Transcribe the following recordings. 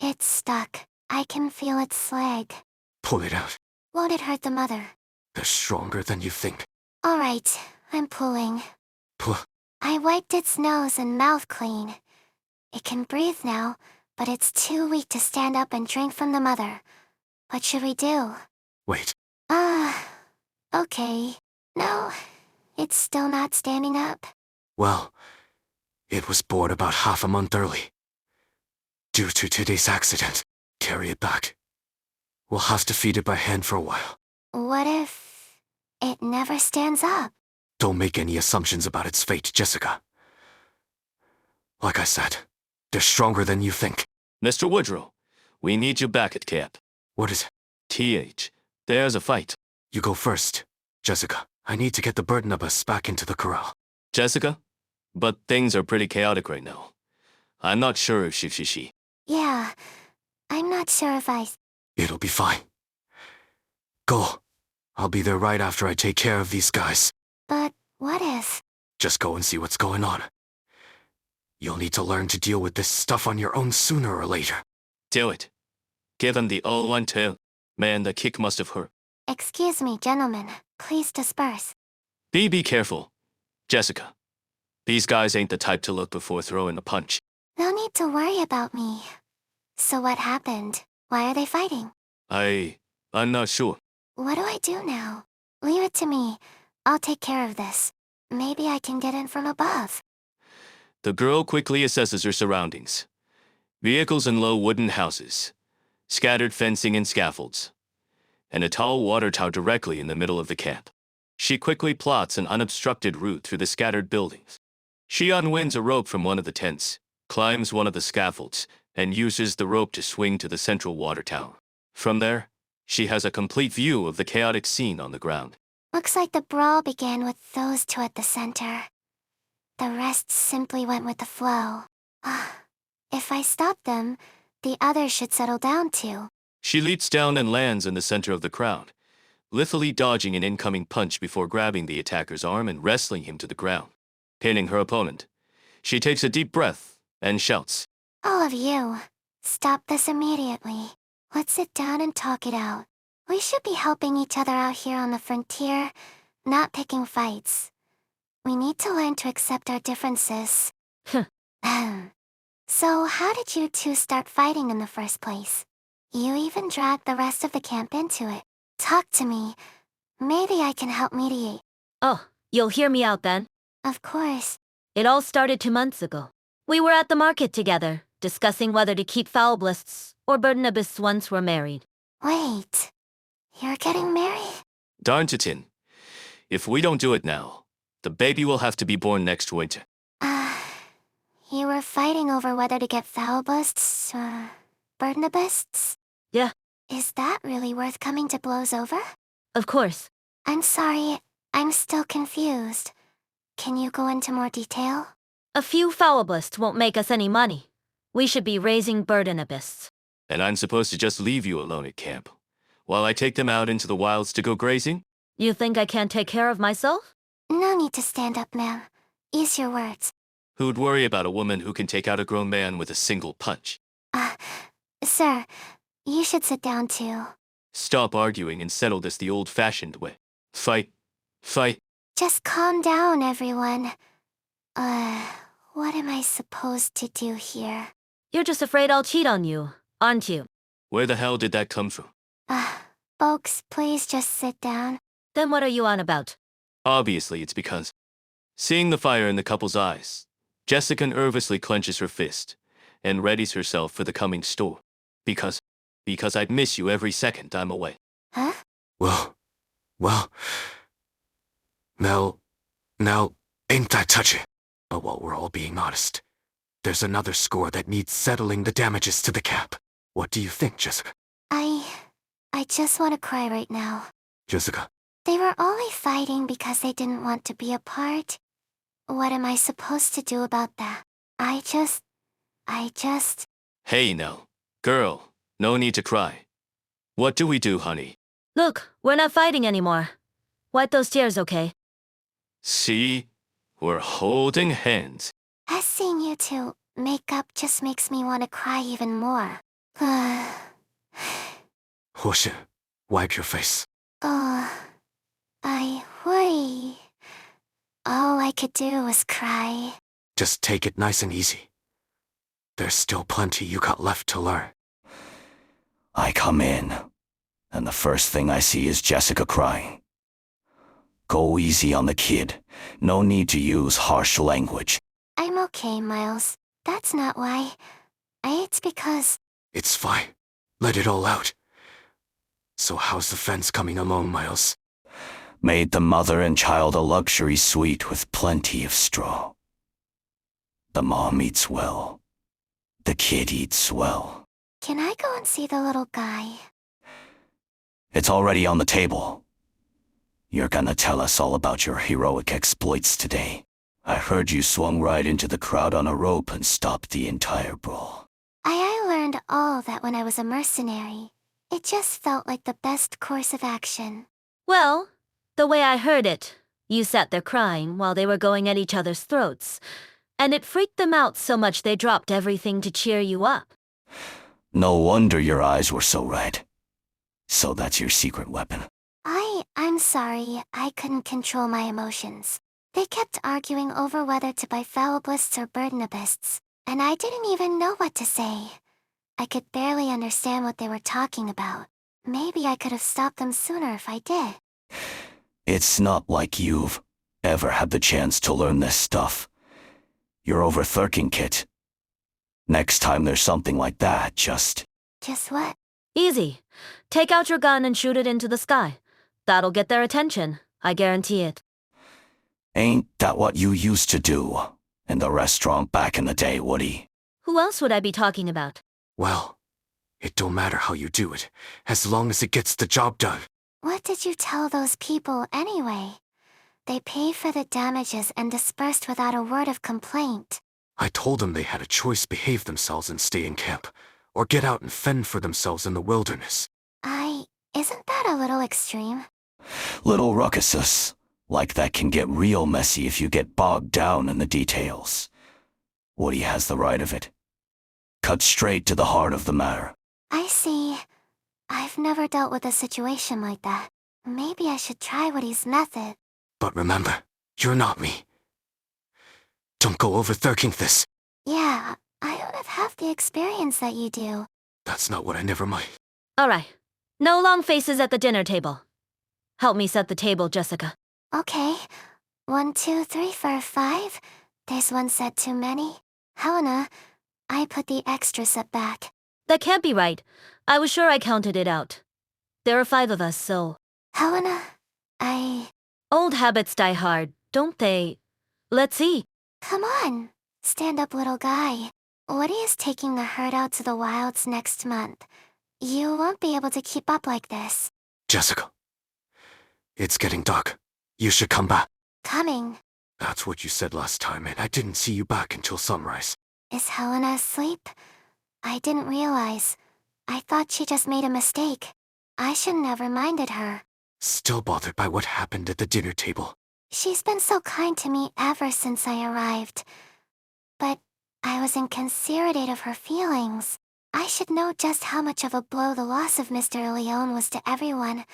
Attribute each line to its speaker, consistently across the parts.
Speaker 1: It's stuck. I can feel its leg.
Speaker 2: Pull it out.
Speaker 1: Won't it hurt the mother?
Speaker 2: They're stronger than you think.
Speaker 1: Alright, I'm pulling.
Speaker 2: Pull.
Speaker 1: I wiped its nose and mouth clean. It can breathe now, but it's too weak to stand up and drink from the mother. What should we do?
Speaker 2: Wait.
Speaker 1: Okay. No, it's still not standing up.
Speaker 2: Well, it was born about half a month early. Due to today's accident, carry it back. We'll have to feed it by hand for a while.
Speaker 1: What if it never stands up?
Speaker 2: Don't make any assumptions about its fate, Jessica. Like I said, they're stronger than you think.
Speaker 3: Mr. Woodrow, we need you back at camp.
Speaker 2: What is it?
Speaker 3: TH, there's a fight.
Speaker 2: You go first, Jessica. I need to get the burden of us back into the corral.
Speaker 3: Jessica? But things are pretty chaotic right now. I'm not sure if she.
Speaker 1: Yeah, I'm not sure if I...
Speaker 2: It'll be fine. Go. I'll be there right after I take care of these guys.
Speaker 1: But what if...
Speaker 2: Just go and see what's going on. You'll need to learn to deal with this stuff on your own sooner or later.
Speaker 3: Do it. Give them the old one too. Man, the kick must have hurt.
Speaker 1: Excuse me, gentlemen. Please disperse.
Speaker 3: Be careful. Jessica, these guys ain't the type to look before throwing a punch.
Speaker 1: No need to worry about me. So what happened? Why are they fighting?
Speaker 3: I'm not sure.
Speaker 1: What do I do now? Leave it to me. I'll take care of this. Maybe I can get in from above.
Speaker 3: The girl quickly assesses her surroundings. Vehicles and low wooden houses, scattered fencing and scaffolds, and a tall water tower directly in the middle of the camp. She quickly plots an unobstructed route through the scattered buildings. She unwinds a rope from one of the tents, climbs one of the scaffolds, and uses the rope to swing to the central water tower. From there, she has a complete view of the chaotic scene on the ground.
Speaker 1: Looks like the brawl began with those two at the center. The rest simply went with the flow. If I stop them, the others should settle down too.
Speaker 3: She leaps down and lands in the center of the crowd, lithely dodging an incoming punch before grabbing the attacker's arm and wrestling him to the ground. Pinning her opponent, she takes a deep breath and shouts,
Speaker 1: All of you, stop this immediately. Let's sit down and talk it out. We should be helping each other out here on the frontier, not picking fights. We need to learn to accept our differences. So how did you two start fighting in the first place? You even dragged the rest of the camp into it. Talk to me. Maybe I can help mediate.
Speaker 4: Oh, you'll hear me out then.
Speaker 1: Of course.
Speaker 4: It all started 2 months ago. We were at the market together, discussing whether to keep Foulblists or Burdenabists once we're married.
Speaker 1: Wait. You're getting married?
Speaker 3: Darn Titin. If we don't do it now, the baby will have to be born next winter.
Speaker 1: You were fighting over whether to get Foulblists or Burdenabists?
Speaker 4: Yeah.
Speaker 1: Is that really worth coming to blows over?
Speaker 4: Of course.
Speaker 1: I'm sorry, I'm still confused. Can you go into more detail?
Speaker 4: A few Foulblists won't make us any money. We should be raising Burdenabists.
Speaker 3: And I'm supposed to just leave you alone at camp, while I take them out into the wilds to go grazing?
Speaker 4: You think I can't take care of myself?
Speaker 1: No need to stand up, ma'am. Use your words.
Speaker 3: Who'd worry about a woman who can take out a grown man with a single punch?
Speaker 1: Sir, you should sit down too.
Speaker 3: Stop arguing and settle this the old-fashioned way. Fight.
Speaker 1: Just calm down, everyone. What am I supposed to do here?
Speaker 4: You're just afraid I'll cheat on you, aren't you?
Speaker 3: Where the hell did that come from?
Speaker 1: Folks, please just sit down.
Speaker 4: Then what are you on about?
Speaker 3: Obviously, it's because... Seeing the fire in the couple's eyes, Jessica nervously clenches her fist and readies herself for the coming storm. Because I'd miss you every second I'm away.
Speaker 1: Huh?
Speaker 2: Well... Now, ain't that touching? But while we're all being honest, there's another score that needs settling the damages to the camp. What do you think, Jessica?
Speaker 1: I just want to cry right now.
Speaker 2: Jessica.
Speaker 1: They were only fighting because they didn't want to be apart. What am I supposed to do about that? I just...
Speaker 3: Hey now, girl, no need to cry. What do we do, honey?
Speaker 4: Look, we're not fighting anymore. Wipe those tears, okay?
Speaker 3: See? We're holding hands.
Speaker 1: Seeing you two make up just makes me want to cry even more.
Speaker 2: Hush it. Wipe your face.
Speaker 1: I worry. All I could do was cry.
Speaker 2: Just take it nice and easy. There's still plenty you got left to learn.
Speaker 5: I come in, and the first thing I see is Jessica crying. Go easy on the kid. No need to use harsh language.
Speaker 1: I'm okay, Miles. That's not why. It's because...
Speaker 2: It's fine. Let it all out. So how's the fence coming along, Miles?
Speaker 5: Made the mother and child a luxury suite with plenty of straw. The mom eats well. The kid eats well.
Speaker 1: Can I go and see the little guy?
Speaker 5: It's already on the table. You're gonna tell us all about your heroic exploits today. I heard you swung right into the crowd on a rope and stopped the entire brawl.
Speaker 1: I learned all that when I was a mercenary. It just felt like the best course of action.
Speaker 4: Well, the way I heard it, you sat there crying while they were going at each other's throats, and it freaked them out so much they dropped everything to cheer you up.
Speaker 5: No wonder your eyes were so red. So that's your secret weapon.
Speaker 1: I'm sorry, I couldn't control my emotions. They kept arguing over whether to buy Falliblists or Burdinabists, and I didn't even know what to say. I could barely understand what they were talking about. Maybe I could have stopped them sooner if I did.
Speaker 5: It's not like you've ever had the chance to learn this stuff. You're over 13, kid. Next time there's something like that, just...
Speaker 1: Just what?
Speaker 4: Easy. Take out your gun and shoot it into the sky. That'll get their attention. I guarantee it.
Speaker 5: Ain't that what you used to do in the restaurant back in the day, Woody?
Speaker 4: Who else would I be talking about?
Speaker 2: Well, it don't matter how you do it, as long as it gets the job done.
Speaker 1: What did you tell those people anyway? They paid for the damages and dispersed without a word of complaint.
Speaker 2: I told them they had a choice: behave themselves and stay in camp, or get out and fend for themselves in the wilderness.
Speaker 1: Isn't that a little extreme?
Speaker 5: Little ruckuses like that can get real messy if you get bogged down in the details. Woody has the right of it. Cut straight to the heart of the matter.
Speaker 1: I see. I've never dealt with a situation like that. Maybe I should try Woody's method.
Speaker 2: But remember, you're not me. Don't go overthinking this.
Speaker 1: Yeah, I don't have half the experience that you do.
Speaker 2: That's not what I never mind.
Speaker 4: All right. No long faces at the dinner table. Help me set the table, Jessica.
Speaker 1: Okay. 1, 2, 3, 4, 5. There's one set too many. Helena, I put the extra set back.
Speaker 4: That can't be right. I was sure I counted it out. There are 5 of us, so...
Speaker 1: Helena,
Speaker 4: Old habits die hard, don't they? Let's see.
Speaker 1: Come on. Stand up, little guy. Woody is taking the herd out to the wilds next month. You won't be able to keep up like this.
Speaker 2: Jessica, it's getting dark. You should come back.
Speaker 1: Coming.
Speaker 2: That's what you said last time, and I didn't see you back until sunrise.
Speaker 1: Is Helena asleep? I didn't realize. I thought she just made a mistake. I shouldn't have reminded her.
Speaker 2: Still bothered by what happened at the dinner table.
Speaker 1: She's been so kind to me ever since I arrived. But I was inconsiderate of her feelings. I should know just how much of a blow the loss of Mr. Leone was to everyone.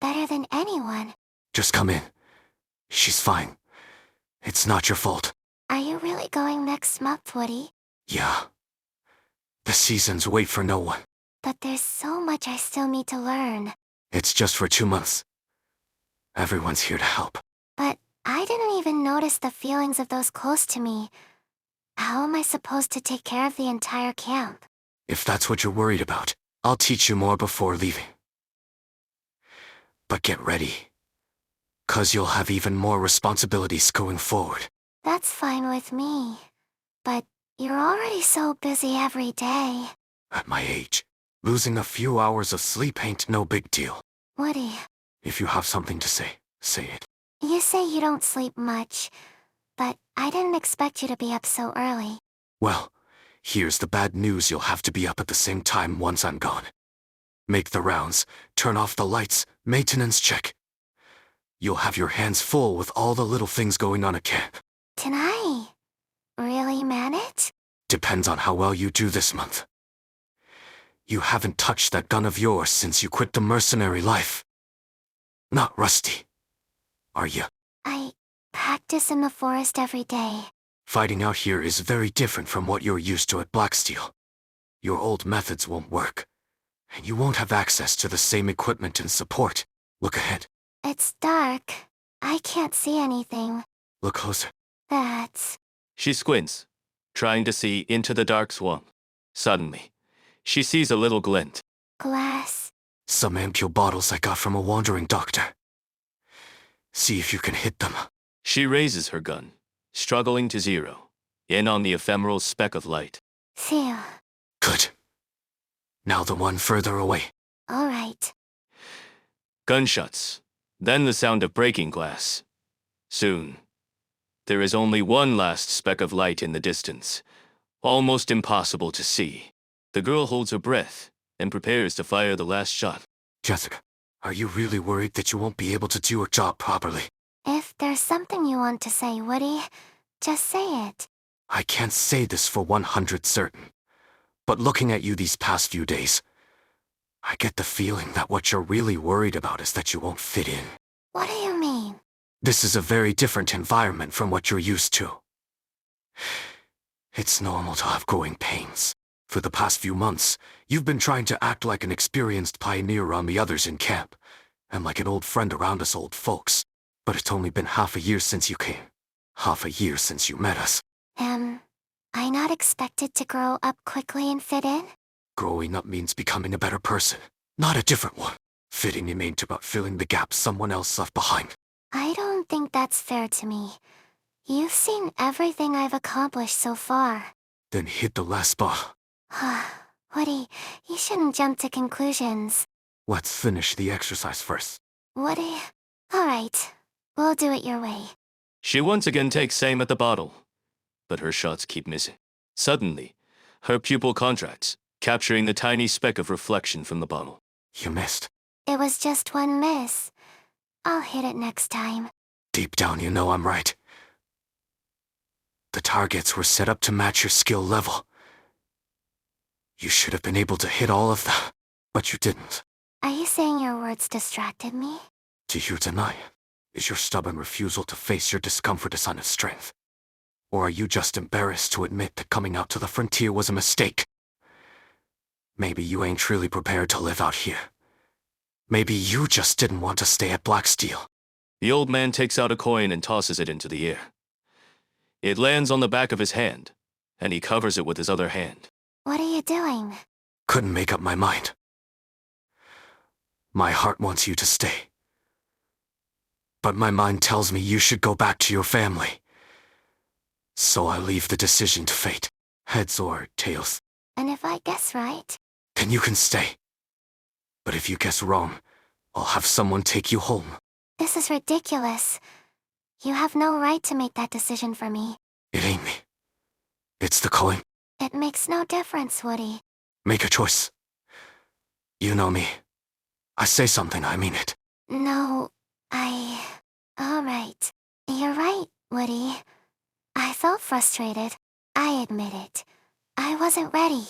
Speaker 1: Better than anyone.
Speaker 2: Just come in. She's fine. It's not your fault.
Speaker 1: Are you really going next month, Woody?
Speaker 2: Yeah. The seasons wait for no one.
Speaker 1: But there's so much I still need to learn.
Speaker 2: It's just for 2 months. Everyone's here to help.
Speaker 1: But I didn't even notice the feelings of those close to me. How am I supposed to take care of the entire camp?
Speaker 2: If that's what you're worried about, I'll teach you more before leaving. But get ready, 'cause you'll have even more responsibilities going forward.
Speaker 1: That's fine with me. But you're already so busy every day.
Speaker 2: At my age, losing a few hours of sleep ain't no big deal.
Speaker 1: Woody,
Speaker 2: If you have something to say, say it.
Speaker 1: you say you don't sleep much, but I didn't expect you to be up so early.
Speaker 2: Well, here's the bad news: you'll have to be up at the same time once I'm gone. Make the rounds, turn off the lights, maintenance check. You'll have your hands full with all the little things going on at camp.
Speaker 1: Can I really manage?
Speaker 2: Depends on how well you do this month. You haven't touched that gun of yours since you quit the mercenary life. Not rusty, are you?
Speaker 1: I practice in the forest every day.
Speaker 2: Fighting out here is very different from what you're used to at Blacksteel. Your old methods won't work, and you won't have access to the same equipment and support. Look ahead.
Speaker 1: It's dark. I can't see anything.
Speaker 2: Look closer.
Speaker 1: That's...
Speaker 3: She squints, trying to see into the dark swamp. Suddenly, she sees a little glint.
Speaker 1: glass.
Speaker 2: Some ampule bottles I got from a wandering doctor. See if you can hit them.
Speaker 3: She raises her gun, struggling to zero, in on the ephemeral speck of light.
Speaker 1: Phew.
Speaker 2: Good. Now the one further away.
Speaker 1: All right.
Speaker 3: Gunshots, then the sound of breaking glass. Soon, there is only one last speck of light in the distance, almost impossible to see. The girl holds her breath and prepares to fire the last shot.
Speaker 2: Jessica, are you really worried that you won't be able to do your job properly?
Speaker 1: If there's something you want to say, Woody, just say it.
Speaker 2: I can't say this for 100 certain, but looking at you these past few days, I get the feeling that what you're really worried about is that you won't fit in.
Speaker 1: What do you mean?
Speaker 2: This is a very different environment from what you're used to. It's normal to have growing pains. For the past few months, you've been trying to act like an experienced pioneer around the others in camp, and like an old friend around us old folks. But it's only been half a year since you came. Half a year since you met us.
Speaker 1: Am I not expected to grow up quickly and fit in?
Speaker 2: Growing up means becoming a better person, not a different one. Fitting in ain't about filling the gaps someone else left behind.
Speaker 1: I don't think that's fair to me. You've seen everything I've accomplished so far.
Speaker 2: Then hit the last spot.
Speaker 1: Woody, you shouldn't jump to conclusions.
Speaker 2: Let's finish the exercise first.
Speaker 1: Woody, all right. We'll do it your way.
Speaker 3: She once again takes aim at the bottle, but her shots keep missing. Suddenly, her pupil contracts, capturing the tiny speck of reflection from the bottle.
Speaker 2: You missed.
Speaker 1: It was just one miss. I'll hit it next time.
Speaker 2: Deep down you know I'm right. The targets were set up to match your skill level. You should have been able to hit all of them, but you didn't.
Speaker 1: Are you saying your words distracted me?
Speaker 2: Do you deny? Is your stubborn refusal to face your discomfort a sign of strength? Or are you just embarrassed to admit that coming out to the frontier was a mistake? Maybe you ain't truly prepared to live out here. Maybe you just didn't want to stay at Blacksteel.
Speaker 3: The old man takes out a coin and tosses it into the air. It lands on the back of his hand, and he covers it with his other hand.
Speaker 1: What are you doing?
Speaker 2: Couldn't make up my mind. My heart wants you to stay. But my mind tells me you should go back to your family. So I leave the decision to fate. Heads or tails.
Speaker 1: And if I guess right?
Speaker 2: Then you can stay. But if you guess wrong, I'll have someone take you home.
Speaker 1: This is ridiculous. You have no right to make that decision for me.
Speaker 2: It ain't me. It's the coin.
Speaker 1: It makes no difference, Woody.
Speaker 2: Make a choice. You know me. I say something, I mean it.
Speaker 1: No, All right. You're right, Woody. I felt frustrated. I admit it. I wasn't ready.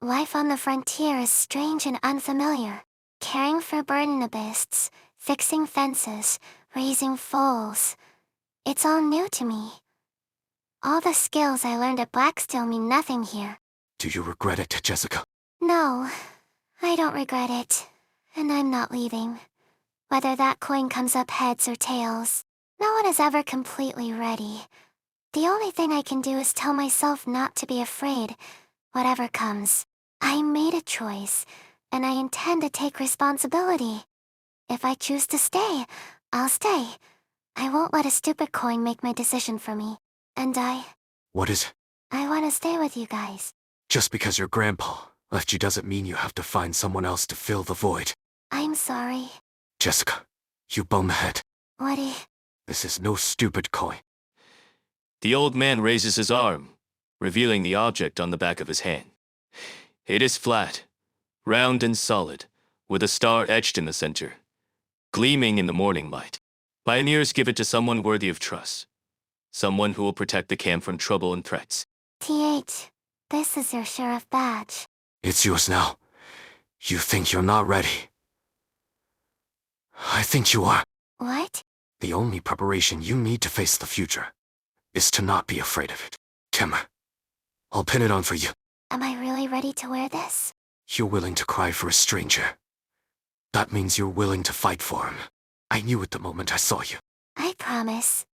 Speaker 1: Life on the frontier is strange and unfamiliar. Caring for burden abysses, fixing fences, raising foals. It's all new to me. All the skills I learned at Blacksteel mean nothing here.
Speaker 2: Do you regret it, Jessica?
Speaker 1: No, I don't regret it. And I'm not leaving. Whether that coin comes up heads or tails. No one is ever completely ready. The only thing I can do is tell myself not to be afraid, whatever comes. I made a choice, and I intend to take responsibility. If I choose to stay, I'll stay. I won't let a stupid coin make my decision for me. And
Speaker 2: What is it?
Speaker 1: I want to stay with you guys.
Speaker 2: Just because your grandpa left you doesn't mean you have to find someone else to fill the void.
Speaker 1: I'm sorry.
Speaker 2: Jessica, you bonehead.
Speaker 1: Woody,
Speaker 2: This is no stupid coin.
Speaker 3: The old man raises his arm, revealing the object on the back of his hand. It is flat, round and solid, with a star etched in the center, gleaming in the morning light. Pioneers give it to someone worthy of trust, someone who will protect the camp from trouble and threats.
Speaker 1: TH, this is your sheriff badge.
Speaker 2: It's yours now, You think you're not ready. I think you are.
Speaker 1: What?
Speaker 2: The only preparation you need to face the future is to not be afraid of it. Kimmer, I'll pin it on for you.
Speaker 1: Am I really ready to wear this?
Speaker 2: You're willing to cry for a stranger. That means you're willing to fight for him. I knew it the moment I saw you.
Speaker 1: I promise.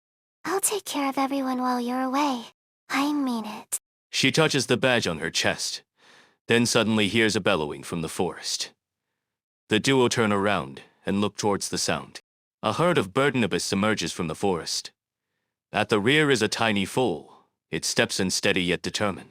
Speaker 1: I'll take care of everyone while you're away. I mean it.
Speaker 3: She touches the badge on her chest, then suddenly hears a bellowing from the forest. The duo turn around and look towards the sound. A herd of birdnibus emerges from the forest. At the rear is a tiny foal, its steps unsteady yet determined.